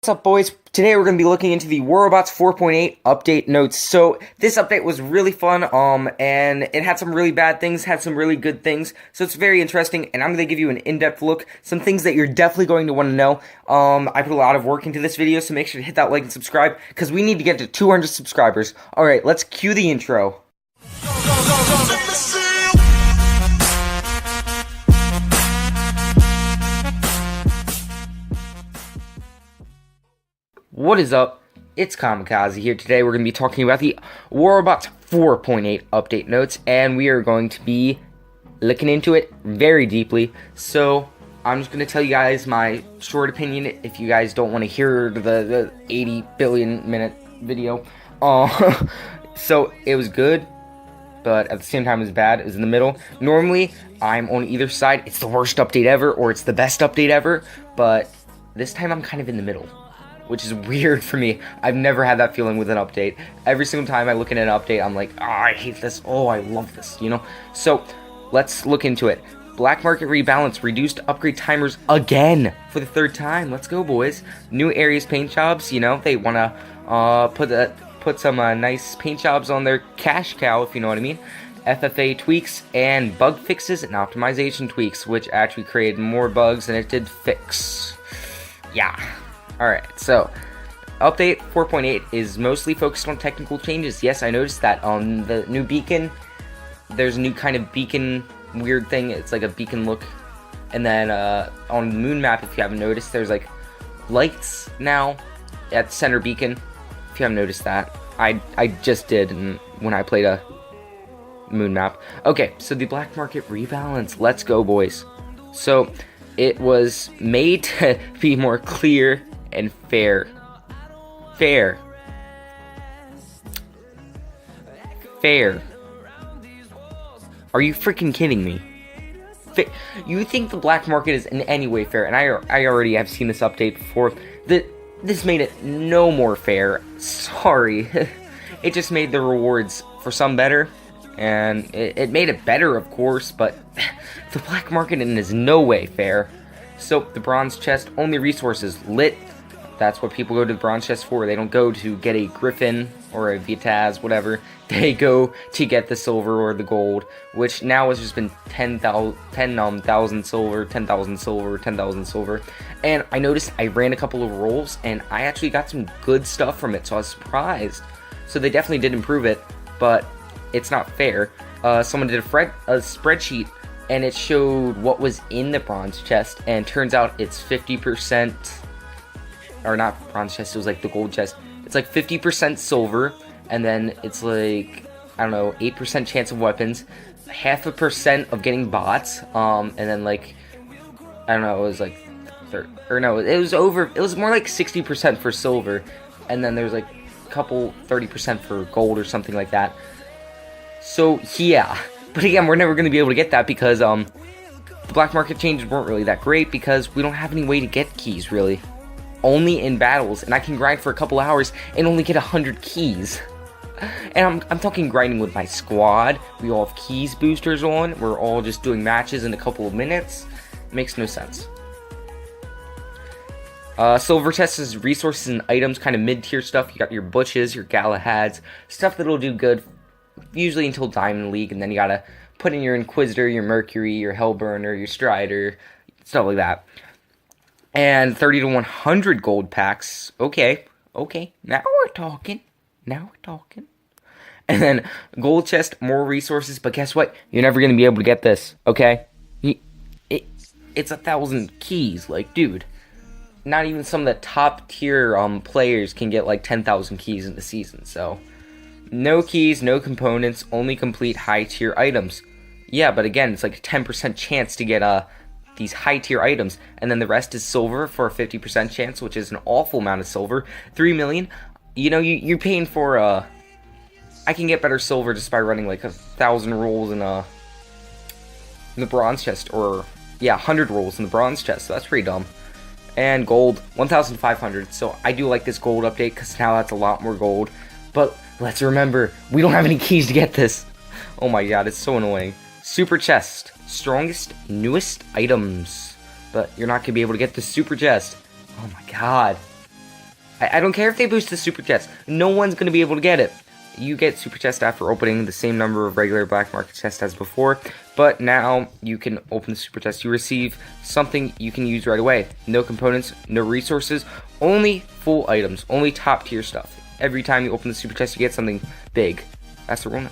What's up, boys? Today we're going to be looking into the Warrobots 4.8 update notes. So this update was really fun, and it had some really bad things, had some really good things, so it's very interesting, and I'm going to give you an in-depth look, some things that you're definitely going to want to know. I put a lot of work into this video, so make sure to hit that like and subscribe, because we need to get to 200 subscribers. Alright, let's cue the intro. What is up? It's Kamakazi here. Today we're going to be talking about the Warrobots 4.8 update notes, and we are going to be looking into it very deeply. So I'm just going to tell you guys my short opinion if you guys don't want to hear the 80 billion minute video. So it was good, but at the same time it was bad. It was in the middle. Normally I'm on either side. It's the worst update ever or it's the best update ever, but this time I'm kind of in the middle, which is weird for me. I've never had that feeling with an update. Every single time I look at an update, I'm like, oh, I hate this. Oh, I love this, you know? So, let's look into it. Black market rebalance, reduced upgrade timers again for the third time. Let's go, boys. New areas paint jobs, you know, they want to put some nice paint jobs on their cash cow, if you know what I mean. FFA tweaks and bug fixes and optimization tweaks, which actually created more bugs than it did fix. Yeah. Alright, so, update 4.8 is mostly focused on technical changes. Yes, I noticed that on the new beacon, there's a new kind of beacon weird thing. It's like a beacon look. And then on the moon map, if you haven't noticed, there's like lights now at center beacon. If you haven't noticed that. I just did when I played a moon map. Okay, so the black market rebalance. Let's go, boys. So, it was made to be more clear and fair. Are you freaking kidding me? You think the black market is in any way fair? And I already have seen this update before. This made it no more fair. Sorry. It just made the rewards for some better. And it made it better, of course, but the black market is no way fair. So, the bronze chest, only resources, lit. That's what people go to the bronze chest for. They don't go to get a griffin or a vitaz, whatever. They go to get the silver or the gold, which now has just been 10,000 silver, 10,000 silver, 10,000 silver. And I noticed I ran a couple of rolls, and I actually got some good stuff from it, so I was surprised. So they definitely did improve it, but it's not fair. Someone did a spreadsheet, and it showed what was in the bronze chest, and turns out it's 50%, or not bronze chest, it was like the gold chest. It's like 50% silver, and then it's like, I don't know, 8% chance of weapons, 0.5% of getting bots, and then like, I don't know, it was like, it was more like 60% for silver, and then there's like a couple 30% for gold or something like that. So, yeah. But again, we're never going to be able to get that because the black market changes weren't really that great because we don't have any way to get keys, really. Only in battles, and I can grind for a couple hours and only get 100 keys. And I'm talking grinding with my squad. We all have keys boosters on. We're all just doing matches in a couple of minutes. Makes no sense. Silver chests is resources and items, kind of mid-tier stuff. You got your butches, your Galahads, stuff that'll do good usually until Diamond League, and then you gotta put in your Inquisitor, your Mercury, your Hellburner, your Strider, stuff like that. And 30 to 100 gold packs. Okay, now we're talking. And then gold chest, more resources, but guess what? You're never gonna be able to get this, okay? It's 1,000 keys, like, dude. Not even some of the top tier players can get like 10,000 keys in the season, so no keys, no components, only complete high-tier items. Yeah, but again, it's like a 10% chance to get these high-tier items, and then the rest is silver for a 50% chance, which is an awful amount of silver. 3 million, you know, you're paying for, I can get better silver just by running like 1,000 rolls in the bronze chest, or, yeah, 100 rolls in the bronze chest, so that's pretty dumb. And gold, 1,500, so I do like this gold update, because now that's a lot more gold, but let's remember, we don't have any keys to get this. Oh my god, it's so annoying. Super chest. Strongest, newest items. But you're not going to be able to get the super chest. Oh my god. I don't care if they boost the super chest. No one's going to be able to get it. You get super chest after opening the same number of regular black market chests as before, but now you can open the super chest. You receive something you can use right away. No components, no resources, only full items, only top tier stuff. Every time you open the super chest, you get something big. That's the rule now.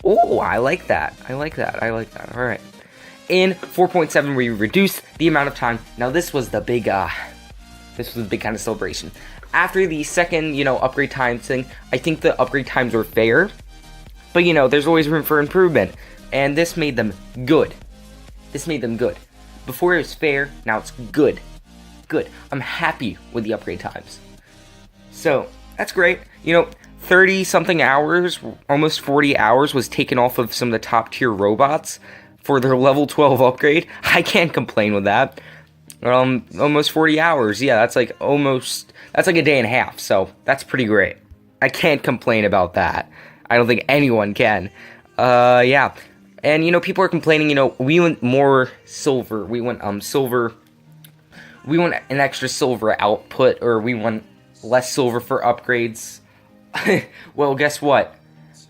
Oh, I like that. I like that. All right. In 4.7, we reduced the amount of time. Now, this was the big kind of celebration. After the second, upgrade time thing, I think the upgrade times were fair. But, there's always room for improvement. And this made them good. Before it was fair, now it's good. Good. I'm happy with the upgrade times. So, that's great. 30-something hours, almost 40 hours was taken off of some of the top-tier robots for their level 12 upgrade. I can't complain with that. Almost 40 hours. Yeah, that's like a day and a half, so that's pretty great. I can't complain about that. I don't think anyone can. Yeah. And, people are complaining, we want more silver. We want, silver. We want an extra silver output, or we want less silver for upgrades. Well, guess what?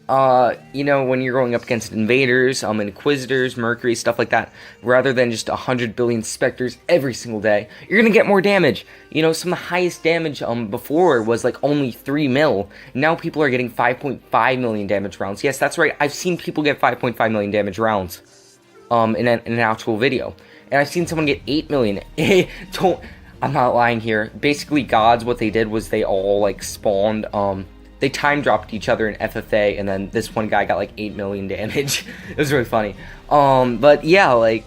When you're going up against invaders, inquisitors, Mercury, stuff like that, rather than just 100 billion specters every single day, you're gonna get more damage. Some of the highest damage before was like only 3 mil. Now people are getting 5.5 million damage rounds. Yes, that's right. I've seen people get 5.5 million damage rounds in an actual video, and I've seen someone get 8 million. I'm not lying here. Basically, gods, what they did was they all like spawned. They time dropped each other in FFA, and then this one guy got like 8 million damage. It was really funny. But yeah, I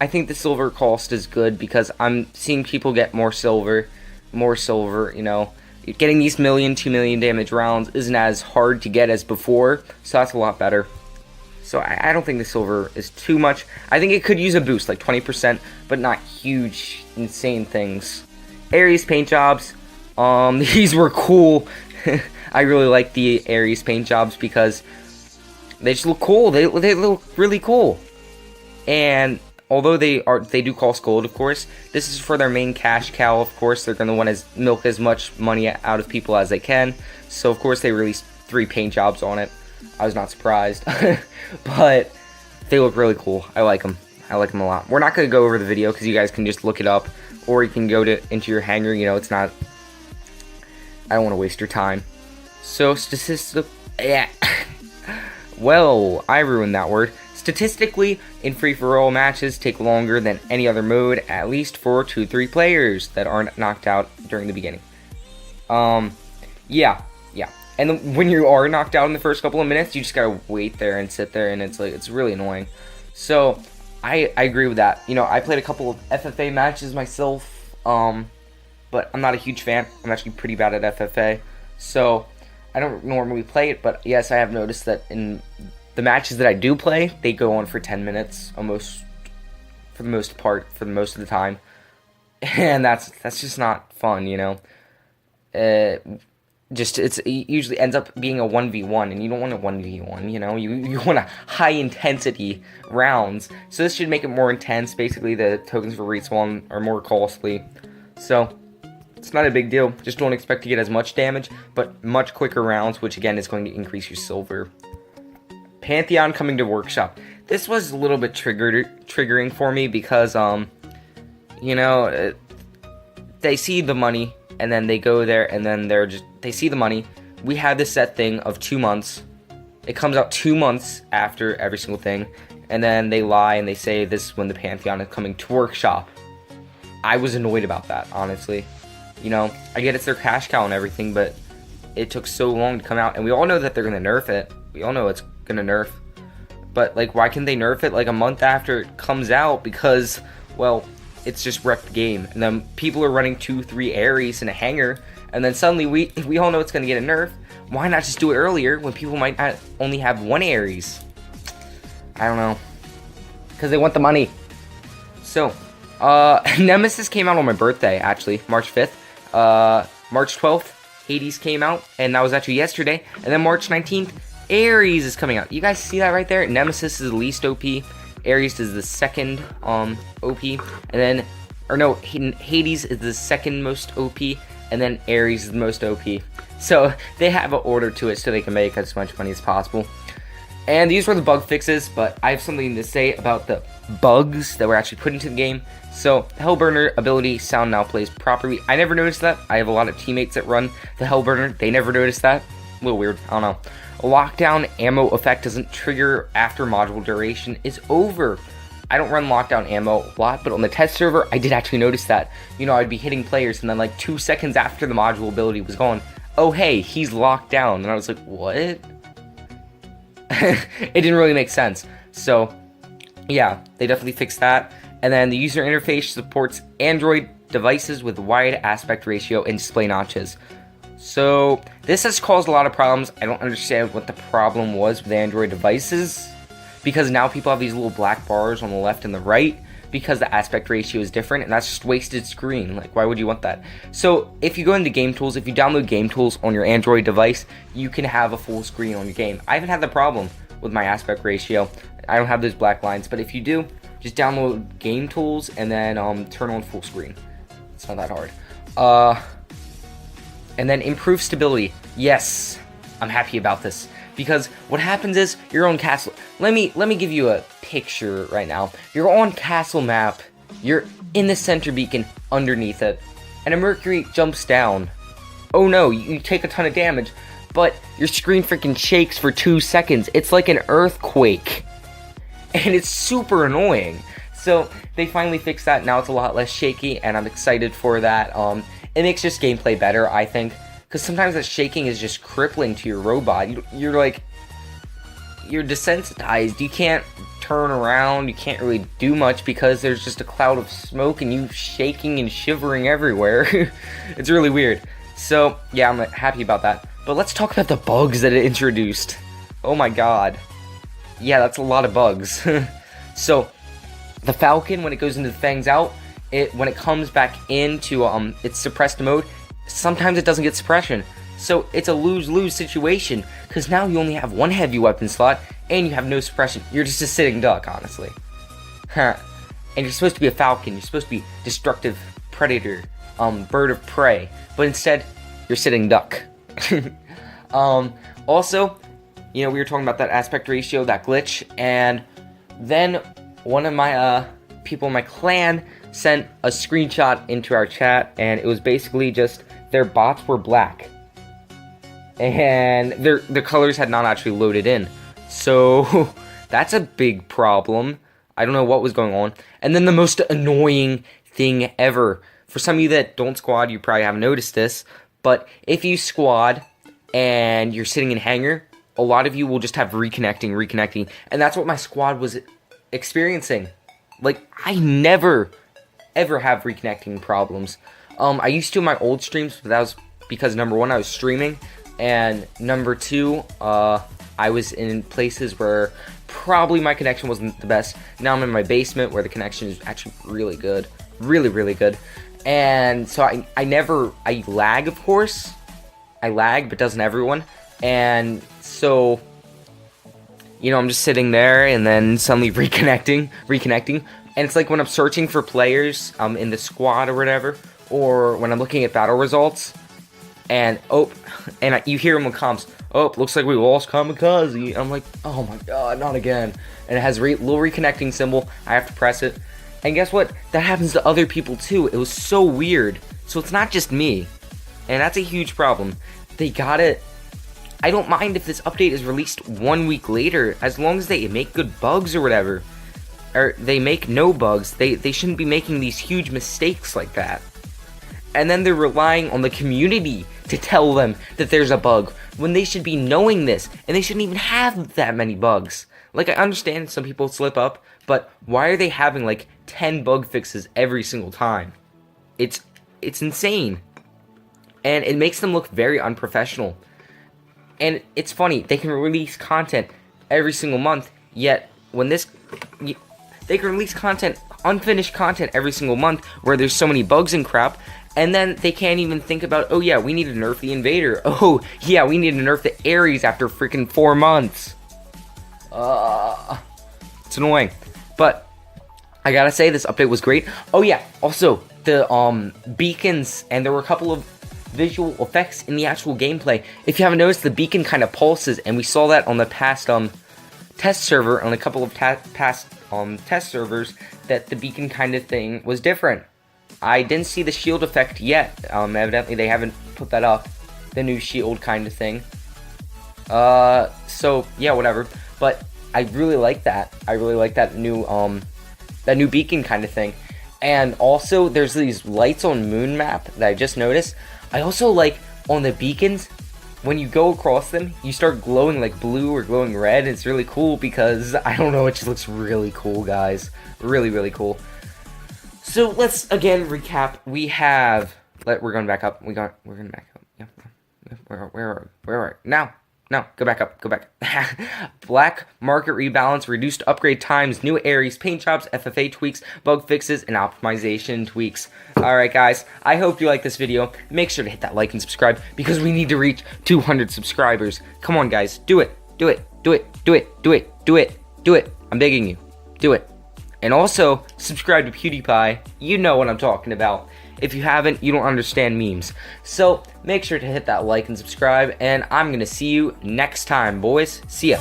think the silver cost is good because I'm seeing people get more silver. Getting these 2 million damage rounds isn't as hard to get as before, so that's a lot better. So I don't think the silver is too much. I think it could use a boost, like 20%, but not huge, insane things. Ares paint jobs. These were cool. I really like the Ares paint jobs because they just look cool. They look really cool. And although they do cost gold, of course, this is for their main cash cow. Of course, they're gonna want to milk as much money out of people as they can. So of course they released 3 paint jobs on it. I was not surprised, but they look really cool. I like them. I like them a lot. We're not gonna go over the video because you guys can just look it up, or you can go into your hangar. It's not. I don't want to waste your time. So, yeah. Well, I ruined that word. Statistically, in free-for-all matches take longer than any other mode, at least for 2-3 players that aren't knocked out during the beginning. Yeah. And when you are knocked out in the first couple of minutes, you just gotta wait there and sit there, and it's really annoying. So, I agree with that. I played a couple of FFA matches myself, but I'm not a huge fan. I'm actually pretty bad at FFA, so I don't normally play it, but yes, I have noticed that in the matches that I do play, they go on for 10 minutes, almost, for the most part, for the most of the time, and that's just not fun, It usually ends up being a 1v1, and you don't want a 1v1, you want a high-intensity rounds, so this should make it more intense. Basically, the tokens for respawn are more costly, so it's not a big deal. Just don't expect to get as much damage, but much quicker rounds, which again is going to increase your silver. Pantheon coming to Workshop. This was a little bit triggering for me because, they see the money, and then they go there, and then they see the money. We had this set thing of 2 months. It comes out 2 months after every single thing, and then they lie and they say this is when the Pantheon is coming to Workshop. I was annoyed about that, honestly. I get it's their cash cow and everything, but it took so long to come out, and we all know that they're going to nerf it. We all know it's going to nerf. But, why can they nerf it, a month after it comes out? Because, well, it's just wrecked the game. And then people are running 2-3 Ares in a hangar, and then suddenly we all know it's going to get a nerf. Why not just do it earlier when people might not only have 1 Ares? I don't know. Because they want the money. So, Nemesis came out on my birthday, actually, March 5th. March 12th, Hades came out, and that was actually yesterday. And then March 19th, Ares is coming out. You guys see that right there? Nemesis is the least OP. Ares is the second OP. And then or no, Hades is the second most OP, and then Ares is the most OP. So they have an order to it so they can make as much money as possible. And these were the bug fixes, but I have something to say about the bugs that were actually put into the game. So, the Hellburner ability sound now plays properly. I never noticed that. I have a lot of teammates that run the Hellburner. They never noticed that. A little weird. I don't know. A lockdown ammo effect doesn't trigger after module duration is over. I don't run lockdown ammo a lot, but on the test server, I did actually notice that. You know, I'd be hitting players, and then like 2 seconds after the module ability was gone, oh hey, he's locked down. And I was like, what? It didn't really make sense. So, yeah, they definitely fixed that. And then the user interface supports Android devices with wide aspect ratio and display notches. So, this has caused a lot of problems. I don't understand what the problem was with Android devices, because now people have these little black bars on the left and the right, because the aspect ratio is different, and that's just wasted screen. Like, why would you want that? So, if you go into Game Tools, if you download Game Tools on your Android device, you can have a full screen on your game. I haven't had the problem with my aspect ratio. I don't have those black lines, but if you do, just download Game Tools and then turn on full screen. It's not that hard. And then improve stability. Yes, I'm happy about this, because what happens is you're on castle. Let me give you a picture right now. You're on castle map. You're in the center beacon underneath it, and a Mercury jumps down. Oh no, you take a ton of damage, but your screen freaking shakes for 2 seconds. It's like an earthquake. And it's super annoying. So they finally fixed that. Now it's a lot less shaky, and I'm excited for that. It makes just gameplay better, I think, because sometimes that shaking is just crippling to your robot. You're desensitized. You can't turn around. You can't really do much because there's just a cloud of smoke and you shaking and shivering everywhere. It's really weird. So yeah, I'm happy about that. But let's talk about the bugs that it introduced. Oh my god. Yeah, that's a lot of bugs. So, the Falcon, when it goes into the Fangs out, when it comes back into its suppressed mode, sometimes it doesn't get suppression. So, it's a lose-lose situation, because now you only have one heavy weapon slot, and you have no suppression. You're just a sitting duck, honestly. And you're supposed to be a Falcon. You're supposed to be destructive predator, bird of prey. But instead, you're sitting duck. Also, you know, we were talking about that aspect ratio, that glitch, and then one of my people in my clan sent a screenshot into our chat, and it was basically just their bots were black, and their colors had not actually loaded in. So that's a big problem. I don't know what was going on. And then the most annoying thing ever, for some of you that don't squad, you probably haven't noticed this, but if you squad and you're sitting in hangar, a lot of you will just have reconnecting, and that's what my squad was experiencing. Like, I never, ever have reconnecting problems. I used to in my old streams, but that was because, number one, I was streaming, and number two, I was in places where probably my connection wasn't the best. Now I'm in my basement where the connection is actually really good. Really, really good. And so I lag, of course. I lag, but doesn't everyone? And so, you know, I'm just sitting there and then suddenly reconnecting. And it's like when I'm searching for players in the squad or whatever, or when I'm looking at battle results, and you hear them in comms, oh, looks like we lost Kamakazi. I'm like, oh my god, not again. And it has a little reconnecting symbol. I have to press it. And guess what? That happens to other people too. It was so weird. So it's not just me. And that's a huge problem. They got it. I don't mind if this update is released 1 week later, as long as they make good bugs or whatever. Or they make no bugs. They shouldn't be making these huge mistakes like that. And then they're relying on the community to tell them that there's a bug, when they should be knowing this, and they shouldn't even have that many bugs. Like, I understand some people slip up, but why are they having like 10 bug fixes every single time? It's insane. And it makes them look very unprofessional. And it's funny, they can release content every single month, yet when they can release content, unfinished content every single month where there's so many bugs and crap, and then they can't even think about, oh yeah, we need to nerf the Invader. Oh yeah, we need to nerf the Ares after freaking 4 months. It's annoying. But I gotta say, this update was great. Oh yeah, also, the beacons, and there were a couple of visual effects in the actual gameplay. If you haven't noticed, the beacon kind of pulses, and we saw that on the past test server, on a couple of past test servers, that the beacon kind of thing was different. I didn't see the shield effect yet. Evidently they haven't put that up, the new shield kind of thing. So yeah, whatever. But I really like that. I really like that new beacon kind of thing. And also, there's these lights on Moon Map that I just noticed. I also like on the beacons, when you go across them, you start glowing like blue or glowing red. It's really cool because, I don't know, it just looks really cool, guys. Really, really cool. So let's again recap. We have, we're going back up. We're going back up. Yeah. Where are we? No, go back up. Go back. Black market rebalance, reduced upgrade times, new Ares paint jobs, FFA tweaks, bug fixes, and optimization tweaks. Alright guys, I hope you like this video. Make sure to hit that like and subscribe because we need to reach 200 subscribers. Come on guys, do it. Do it. Do it. Do it. Do it. Do it. Do it. I'm begging you. Do it. And also, subscribe to PewDiePie. You know what I'm talking about. If you haven't, you don't understand memes. So, make sure to hit that like and subscribe, and I'm gonna see you next time, boys. See ya.